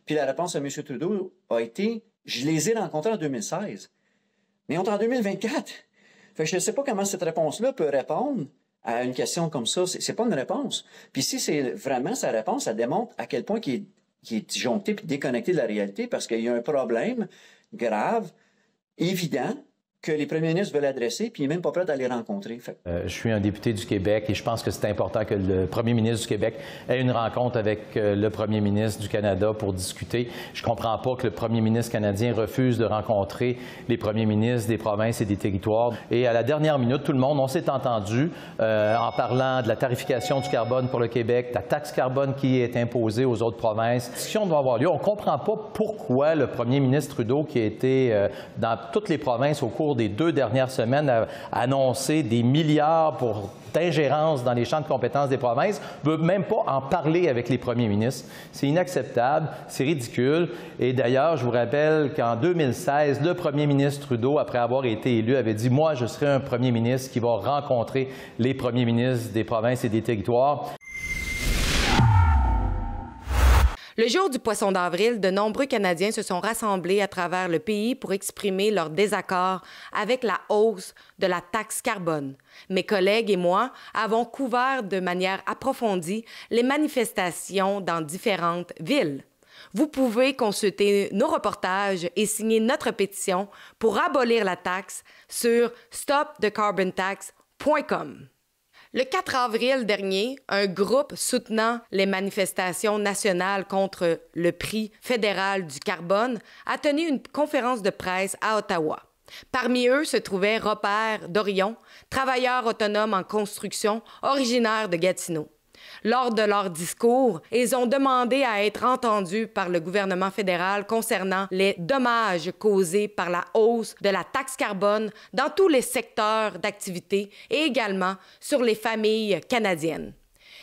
Puis la réponse à M. Trudeau a été « Je les ai rencontrés en 2016. » Mais on est en 2024. Fait que je ne sais pas comment cette réponse-là peut répondre à une question comme ça. C'est pas une réponse. Puis si c'est vraiment sa réponse, ça démontre à quel point il est disjoncté puis déconnecté de la réalité parce qu'il y a un problème grave, évident, que les premiers ministres veulent adresser, puis il n'est même pas prêt à les rencontrer. Je suis un député du Québec et je pense que c'est important que le premier ministre du Québec ait une rencontre avec le premier ministre du Canada pour discuter. Je ne comprends pas que le premier ministre canadien refuse de rencontrer les premiers ministres des provinces et des territoires. Et à la dernière minute, tout le monde, on s'est entendu en parlant de la tarification du carbone pour le Québec, de la taxe carbone qui est imposée aux autres provinces. La discussion doit avoir lieu. On ne comprend pas pourquoi le premier ministre Trudeau, qui a été dans toutes les provinces au cours des 2 dernières semaines, a annoncé des milliards d'ingérence dans les champs de compétences des provinces, ne veut même pas en parler avec les premiers ministres. C'est inacceptable, c'est ridicule. Et d'ailleurs, je vous rappelle qu'en 2016, le premier ministre Trudeau, après avoir été élu, avait dit « Moi, je serai un premier ministre qui va rencontrer les premiers ministres des provinces et des territoires. » Le jour du Poisson d'avril, de nombreux Canadiens se sont rassemblés à travers le pays pour exprimer leur désaccord avec la hausse de la taxe carbone. Mes collègues et moi avons couvert de manière approfondie les manifestations dans différentes villes. Vous pouvez consulter nos reportages et signer notre pétition pour abolir la taxe sur stopthecarbontax.com. Le 4 avril dernier, un groupe soutenant les manifestations nationales contre le prix fédéral du carbone a tenu une conférence de presse à Ottawa. Parmi eux se trouvait Robert Dorion, travailleur autonome en construction, originaire de Gatineau. Lors de leur discours, ils ont demandé à être entendus par le gouvernement fédéral concernant les dommages causés par la hausse de la taxe carbone dans tous les secteurs d'activité et également sur les familles canadiennes.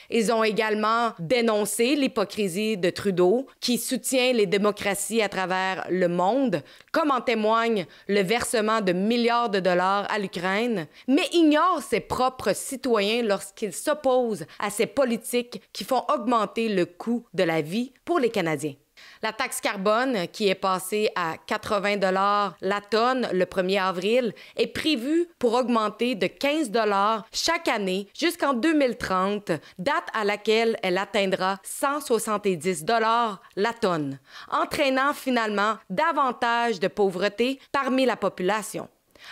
Ils ont également dénoncé l'hypocrisie de Trudeau, qui soutient les démocraties à travers le monde, comme en témoigne le versement de milliards de dollars à l'Ukraine, mais ignore ses propres citoyens lorsqu'il s'oppose à ces politiques qui font augmenter le coût de la vie pour les Canadiens. La taxe carbone, qui est passée à 80 $ la tonne le 1er avril, est prévue pour augmenter de 15 $ chaque année jusqu'en 2030, date à laquelle elle atteindra 170 $ la tonne, entraînant finalement davantage de pauvreté parmi la population.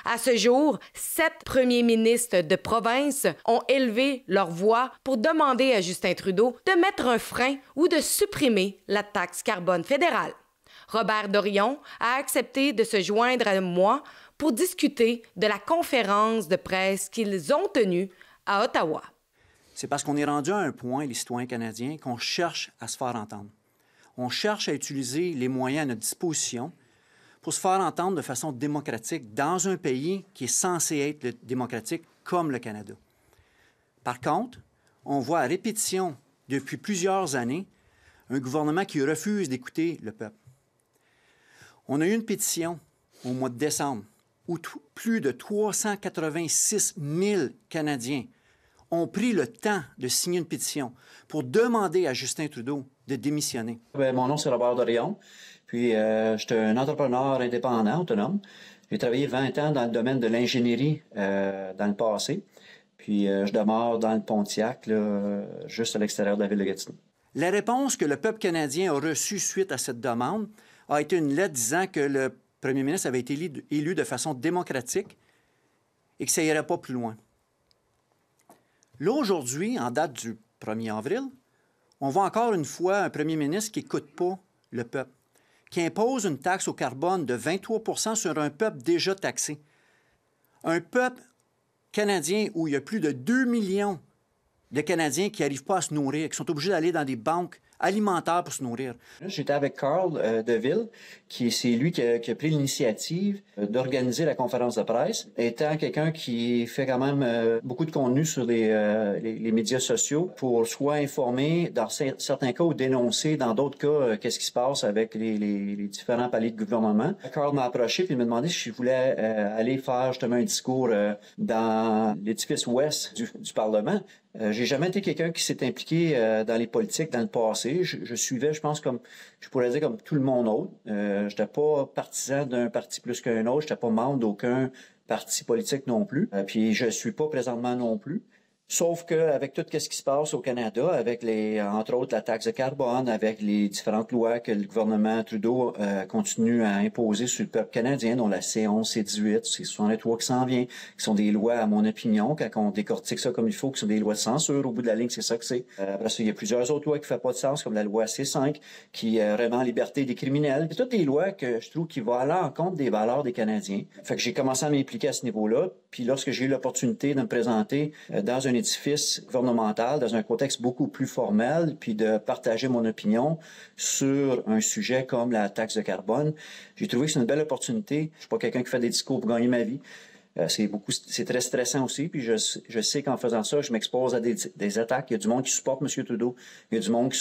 À ce jour, 7 premiers ministres de province ont élevé leur voix pour demander à Justin Trudeau de mettre un frein ou de supprimer la taxe carbone fédérale. Robert Dorion a accepté de se joindre à moi pour discuter de la conférence de presse qu'ils ont tenue à Ottawa. C'est parce qu'on est rendu à un point, les citoyens canadiens, qu'on cherche à se faire entendre. On cherche à utiliser les moyens à notre disposition pour se faire entendre de façon démocratique dans un pays qui est censé être démocratique comme le Canada. Par contre, on voit à répétition depuis plusieurs années un gouvernement qui refuse d'écouter le peuple. On a eu une pétition au mois de décembre où plus de 386 000 Canadiens ont pris le temps de signer une pétition pour demander à Justin Trudeau de démissionner. Mon nom, c'est Robert Dorion. Puis, je suis un entrepreneur indépendant, autonome. J'ai travaillé 20 ans dans le domaine de l'ingénierie dans le passé. Puis, je demeure dans le Pontiac, là, juste à l'extérieur de la ville de Gatineau. La réponse que le peuple canadien a reçue suite à cette demande a été une lettre disant que le premier ministre avait été élu de façon démocratique et que ça n'irait pas plus loin. Là, aujourd'hui, en date du 1er avril, on voit encore une fois un premier ministre qui n'écoute pas le peuple, qui impose une taxe au carbone de 23 % sur un peuple déjà taxé. Un peuple canadien où il y a plus de 2 millions de Canadiens qui n'arrivent pas à se nourrir, qui sont obligés d'aller dans des banques alimentaires pour se nourrir. J'étais avec Carl Deville, c'est lui qui a pris l'initiative d'organiser la conférence de presse, étant quelqu'un qui fait quand même beaucoup de contenu sur les médias sociaux pour soit informer dans certains cas ou dénoncer dans d'autres cas qu'est-ce qui se passe avec les différents paliers de gouvernement. Carl m'a approché et m'a demandé si je voulais aller faire justement un discours dans l'édifice ouest du Parlement. J'ai jamais été quelqu'un qui s'est impliqué dans les politiques dans le passé. Je suivais, je pense, comme je pourrais dire comme tout le monde autre. J'étais pas partisan d'un parti plus qu'un autre. J'étais pas membre d'aucun parti politique non plus. Puis je suis pas présentement non plus. Sauf qu'avec tout ce qui se passe au Canada, avec entre autres la taxe de carbone, avec les différentes lois que le gouvernement Trudeau continue à imposer sur le peuple canadien, dont la C11, C18, C63 qui s'en vient, qui sont des lois, à mon opinion, quand on décortique ça comme il faut, qui sont des lois de censure, au bout de la ligne, c'est ça que c'est. Après ça, il y a plusieurs autres lois qui ne font pas de sens, comme la loi C5, qui remet liberté des criminels. C'est toutes des lois que je trouve qui vont aller en compte des valeurs des Canadiens. Fait que j'ai commencé à m'impliquer à ce niveau-là. Puis lorsque j'ai eu l'opportunité de me présenter dans un édifice gouvernemental, dans un contexte beaucoup plus formel, puis de partager mon opinion sur un sujet comme la taxe de carbone, j'ai trouvé que c'est une belle opportunité. Je suis pas quelqu'un qui fait des discours pour gagner ma vie. C'est très stressant aussi, puis je sais qu'en faisant ça, je m'expose à des attaques. Il y a du monde qui supporte M. Trudeau. Il y a du monde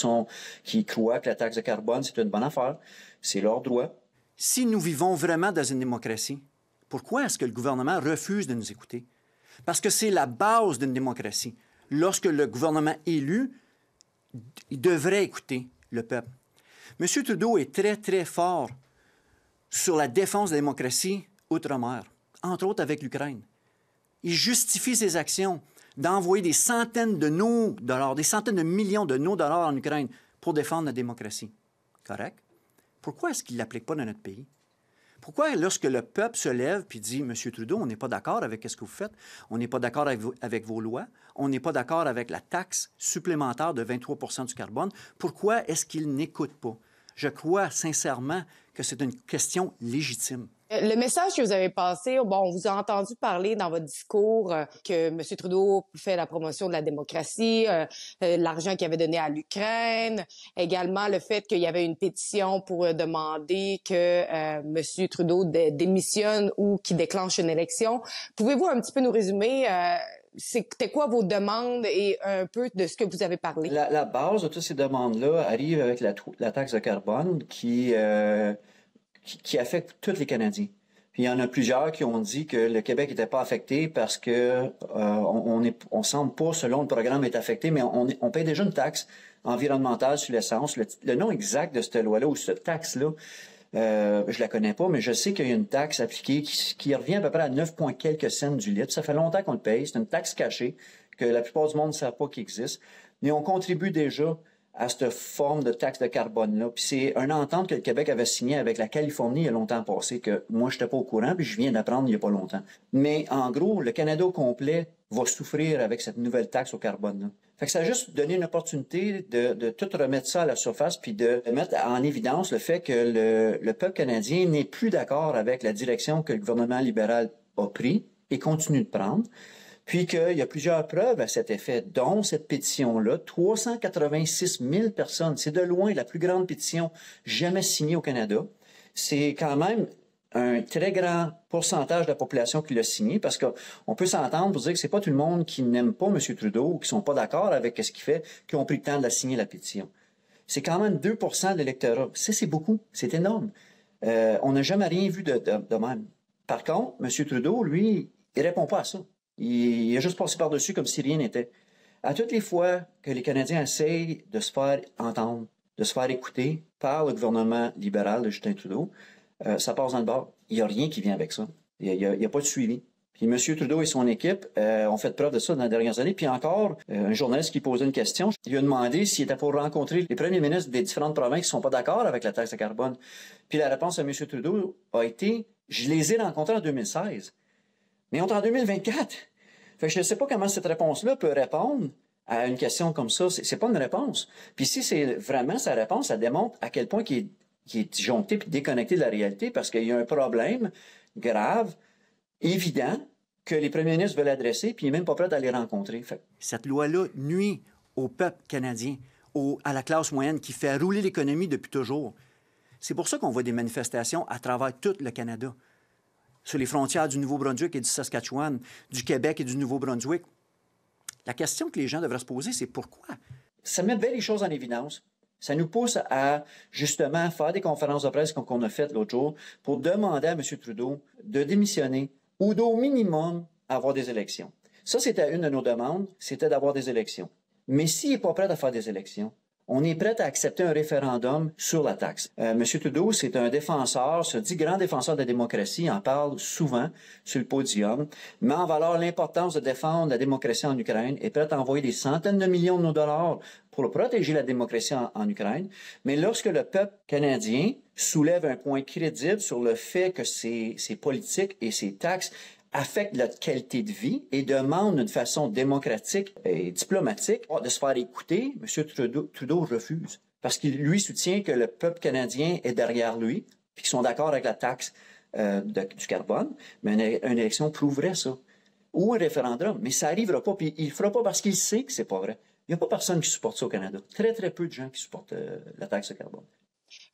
qui croit que la taxe de carbone, c'est une bonne affaire. C'est leur droit. Si nous vivons vraiment dans une démocratie, pourquoi est-ce que le gouvernement refuse de nous écouter? Parce que c'est la base d'une démocratie. Lorsque le gouvernement élu, il devrait écouter le peuple. M. Trudeau est très, très fort sur la défense de la démocratie outre-mer, entre autres avec l'Ukraine. Il justifie ses actions d'envoyer des centaines de nos dollars, des centaines de millions de nos dollars en Ukraine pour défendre la démocratie. Correct? Pourquoi est-ce qu'il ne l'applique pas dans notre pays? Pourquoi, lorsque le peuple se lève et dit « Monsieur Trudeau, on n'est pas d'accord avec ce que vous faites, on n'est pas d'accord avec vos lois, on n'est pas d'accord avec la taxe supplémentaire de 23 % du carbone », pourquoi est-ce qu'il n'écoute pas? Je crois sincèrement que c'est une question légitime. Le message que vous avez passé, bon, on vous a entendu parler dans votre discours que M. Trudeau fait la promotion de la démocratie, l'argent qu'il avait donné à l'Ukraine, également le fait qu'il y avait une pétition pour demander que M. Trudeau démissionne ou qu'il déclenche une élection. Pouvez-vous un petit peu nous résumer c'était quoi vos demandes et un peu de ce que vous avez parlé? La base de toutes ces demandes-là arrive avec la taxe de carbone qui affecte tous les Canadiens. Puis il y en a plusieurs qui ont dit que le Québec n'était pas affecté parce que on semble pas, selon le programme, être affecté, mais on paye déjà une taxe environnementale sur l'essence. Le nom exact de cette loi-là ou cette taxe-là, je la connais pas, mais je sais qu'il y a une taxe appliquée qui revient à peu près à 9 points quelques cents du litre. Ça fait longtemps qu'on le paye. C'est une taxe cachée que la plupart du monde ne savent pas qu'il existe. Mais on contribue déjà à cette forme de taxe de carbone-là. Puis c'est une entente que le Québec avait signée avec la Californie il y a longtemps passé, que moi, je n'étais pas au courant, puis je viens d'apprendre il n'y a pas longtemps. Mais en gros, le Canada au complet va souffrir avec cette nouvelle taxe au carbone-là. Fait que ça a juste donné une opportunité de tout remettre ça à la surface, puis de mettre en évidence le fait que le peuple canadien n'est plus d'accord avec la direction que le gouvernement libéral a pris et continue de prendre. Puis qu'il y a plusieurs preuves à cet effet, dont cette pétition-là, 386 000 personnes. C'est de loin la plus grande pétition jamais signée au Canada. C'est quand même un très grand pourcentage de la population qui l'a signée, parce qu'on peut s'entendre pour dire que c'est pas tout le monde qui n'aime pas M. Trudeau ou qui sont pas d'accord avec ce qu'il fait, qui ont pris le temps de la signer, la pétition. C'est quand même 2 % de l'électorat. C'est beaucoup. C'est énorme. On n'a jamais rien vu de même. Par contre, M. Trudeau, lui, il répond pas à ça. Il a juste passé par-dessus comme si rien n'était. À toutes les fois que les Canadiens essayent de se faire entendre, de se faire écouter par le gouvernement libéral de Justin Trudeau, ça passe dans le bord. Il n'y a rien qui vient avec ça. Il n'y a pas de suivi. Puis M. Trudeau et son équipe ont fait preuve de ça dans les dernières années. Puis encore, un journaliste qui posait une question, il lui a demandé s'il était pour rencontrer les premiers ministres des différentes provinces qui ne sont pas d'accord avec la taxe de carbone. Puis la réponse de M. Trudeau a été « Je les ai rencontrés en 2016. » Mais on est en 2024. Fait que je ne sais pas comment cette réponse-là peut répondre à une question comme ça. C'est pas une réponse. Puis si c'est vraiment sa réponse, ça démontre à quel point il est disjoncté puis déconnecté de la réalité, parce qu'il y a un problème grave, évident, que les premiers ministres veulent adresser, puis il n'est même pas prêt à les rencontrer. Cette loi-là nuit au peuple canadien, à la classe moyenne qui fait rouler l'économie depuis toujours. C'est pour ça qu'on voit des manifestations à travers tout le Canada, sur les frontières du Nouveau-Brunswick et du Saskatchewan, du Québec et du Nouveau-Brunswick. La question que les gens devraient se poser, c'est pourquoi? Ça met bien les choses en évidence. Ça nous pousse à, justement, faire des conférences de presse comme qu'on a faites l'autre jour pour demander à M. Trudeau de démissionner ou d'au minimum avoir des élections. Ça, c'était une de nos demandes, c'était d'avoir des élections. Mais s'il n'est pas prêt à faire des élections, on est prêt à accepter un référendum sur la taxe. M. Trudeau, c'est un défenseur, se dit grand défenseur de la démocratie, en parle souvent sur le podium, met en valeur l'importance de défendre la démocratie en Ukraine, est prêt à envoyer des centaines de millions de dollars pour protéger la démocratie en Ukraine. Mais lorsque le peuple canadien soulève un point crédible sur le fait que ces politiques et ces taxes affectent notre qualité de vie et demande d'une façon démocratique et diplomatique de se faire écouter, M. Trudeau refuse. Parce qu'il lui soutient que le peuple canadien est derrière lui, puis qu'ils sont d'accord avec la taxe du carbone, mais une élection prouverait ça. Ou un référendum, mais ça n'arrivera pas, puis il le fera pas parce qu'il sait que c'est pas vrai. Il n'y a pas personne qui supporte ça au Canada. Très, très peu de gens qui supportent la taxe de carbone.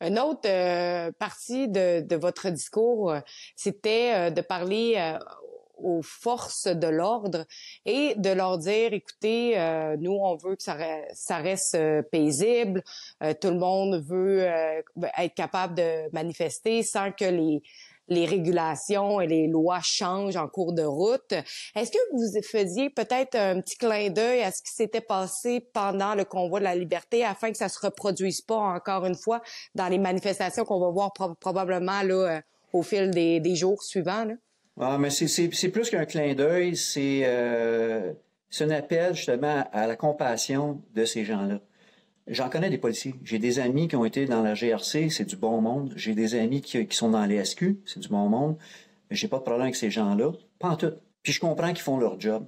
Une autre partie de votre discours, c'était de parler aux forces de l'ordre et de leur dire, écoutez, nous, on veut que ça reste paisible, tout le monde veut être capable de manifester sans que les régulations et les lois changent en cours de route. Est-ce que vous faisiez peut-être un petit clin d'œil à ce qui s'était passé pendant le convoi de la liberté afin que ça se reproduise pas encore une fois dans les manifestations qu'on va voir probablement là, au fil des jours suivants, là? Ah, mais c'est plus qu'un clin d'œil, c'est un appel justement à la compassion de ces gens-là. J'en connais des policiers. J'ai des amis qui ont été dans la GRC, c'est du bon monde. J'ai des amis qui sont dans les SQ, c'est du bon monde. J'ai pas de problème avec ces gens-là, pas en tout. Puis je comprends qu'ils font leur job.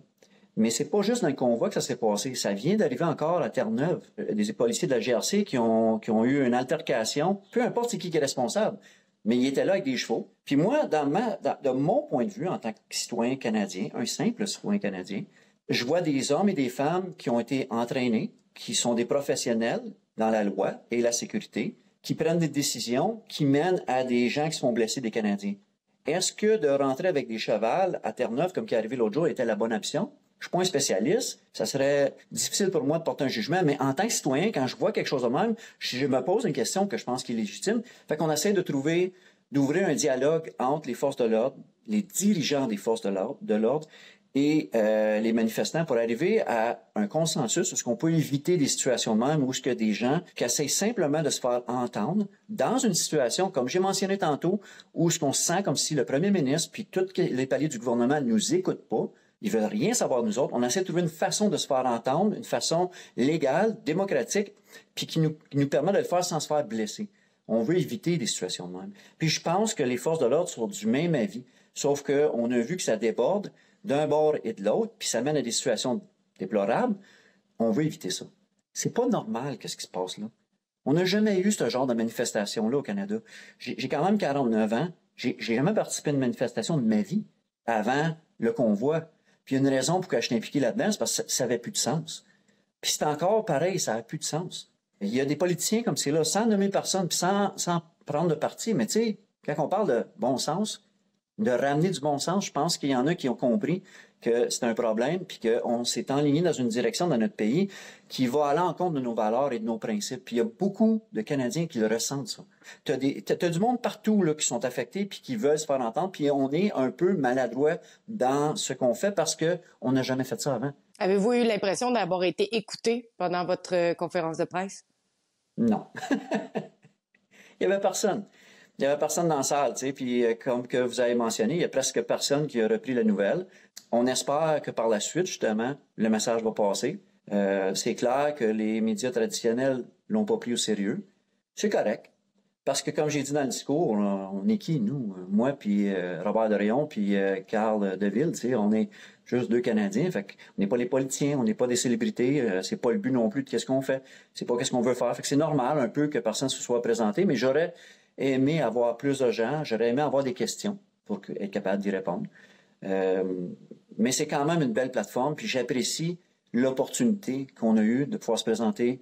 Mais c'est pas juste dans le convoi que ça s'est passé. Ça vient d'arriver encore à Terre-Neuve. Des policiers de la GRC qui ont eu une altercation, peu importe c'est qui est responsable. Mais il était là avec des chevaux. Puis moi, de mon point de vue, en tant que citoyen canadien, un simple citoyen canadien, je vois des hommes et des femmes qui ont été entraînés, qui sont des professionnels dans la loi et la sécurité, qui prennent des décisions qui mènent à des gens qui se font blesser, des Canadiens. Est-ce que de rentrer avec des chevals à Terre-Neuve, comme qui est arrivé l'autre jour, était la bonne option? Je suis pas un spécialiste. Ça serait difficile pour moi de porter un jugement, mais en tant que citoyen, quand je vois quelque chose de même, je me pose une question que je pense qui est légitime. Fait qu'on essaie d'ouvrir un dialogue entre les forces de l'ordre, les dirigeants des forces de l'ordre et les manifestants pour arriver à un consensus sur ce qu'on peut éviter des situations de même où ce que des gens qui essayent simplement de se faire entendre dans une situation, comme j'ai mentionné tantôt, où ce qu'on se sent comme si le premier ministre puis tous les paliers du gouvernement nous écoutent pas. Ils veulent rien savoir de nous autres. On essaie de trouver une façon de se faire entendre, une façon légale, démocratique, puis qui nous permet de le faire sans se faire blesser. On veut éviter des situations de même. Puis je pense que les forces de l'ordre sont du même avis, sauf qu'on a vu que ça déborde d'un bord et de l'autre, puis ça mène à des situations déplorables. On veut éviter ça. C'est pas normal qu'est-ce qui se passe là. On n'a jamais eu ce genre de manifestation-là au Canada. J'ai quand même 49 ans. J'ai jamais participé à une manifestation de ma vie avant le convoi. Puis il y a une raison pour que je suis impliqué là-dedans, c'est parce que ça n'avait plus de sens. Puis c'est encore pareil, ça n'a plus de sens. Il y a des politiciens comme c'est là, sans nommer personne, puis sans prendre de parti, mais tu sais, quand on parle de bon sens, de ramener du bon sens, je pense qu'il y en a qui ont compris que c'est un problème, puis qu'on s'est enligné dans une direction dans notre pays qui va à l'encontre de nos valeurs et de nos principes. Puis il y a beaucoup de Canadiens qui le ressentent, ça. T'as du monde partout là, qui sont affectés puis qui veulent se faire entendre, puis on est un peu maladroit dans ce qu'on fait parce qu'on n'a jamais fait ça avant. Avez-vous eu l'impression d'avoir été écouté pendant votre conférence de presse? Non. Il y avait personne. Il y avait personne dans la salle, tu sais, puis comme que vous avez mentionné, il y a presque personne qui a repris la nouvelle. On espère que par la suite, justement, le message va passer. C'est clair que les médias traditionnels l'ont pas pris au sérieux. C'est correct. Parce que, comme j'ai dit dans le discours, on est qui, nous? Moi, puis Robert Dorion, puis Carl Deville, tu sais, on est juste deux Canadiens. Fait qu'on n'est pas les politiciens, on n'est pas des célébrités. C'est pas le but non plus de qu'est-ce qu'on fait. C'est pas qu'est-ce qu'on veut faire. Fait que c'est normal un peu que personne se soit présenté, mais j'aurais aimé avoir plus de gens, j'aurais aimé avoir des questions pour être capable d'y répondre. Mais c'est quand même une belle plateforme, puis j'apprécie l'opportunité qu'on a eue de pouvoir se présenter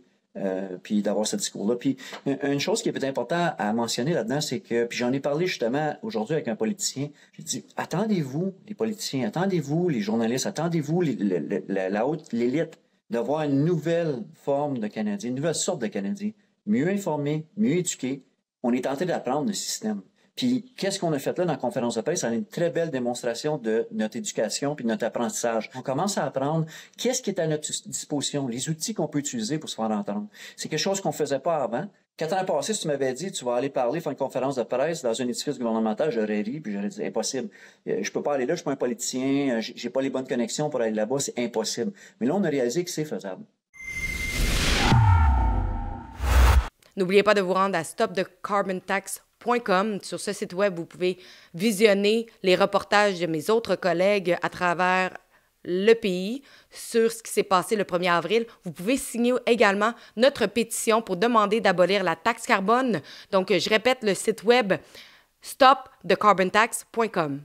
puis d'avoir ce discours-là. Puis une chose qui est peut-être importante à mentionner là-dedans, c'est que, puis j'en ai parlé justement aujourd'hui avec un politicien, j'ai dit, attendez-vous, les politiciens, attendez-vous, les journalistes, attendez-vous, l'élite, de voir une nouvelle forme de Canadien, une nouvelle sorte de Canadien, mieux informé, mieux éduqué. On est tenté d'apprendre le système. Puis, qu'est-ce qu'on a fait là dans la conférence de presse? C'est une très belle démonstration de notre éducation puis de notre apprentissage. On commence à apprendre qu'est-ce qui est à notre disposition, les outils qu'on peut utiliser pour se faire entendre. C'est quelque chose qu'on faisait pas avant. 4 ans passés, si tu m'avais dit, tu vas aller parler, faire une conférence de presse dans un édifice gouvernemental, j'aurais ri, puis j'aurais dit, impossible. Je peux pas aller là, je suis pas un politicien, j'ai pas les bonnes connexions pour aller là-bas, c'est impossible. Mais là, on a réalisé que c'est faisable. N'oubliez pas de vous rendre à stopthecarbontax.com. Sur ce site web, vous pouvez visionner les reportages de mes autres collègues à travers le pays sur ce qui s'est passé le 1er avril. Vous pouvez signer également notre pétition pour demander d'abolir la taxe carbone. Donc, je répète le site web stopthecarbontax.com.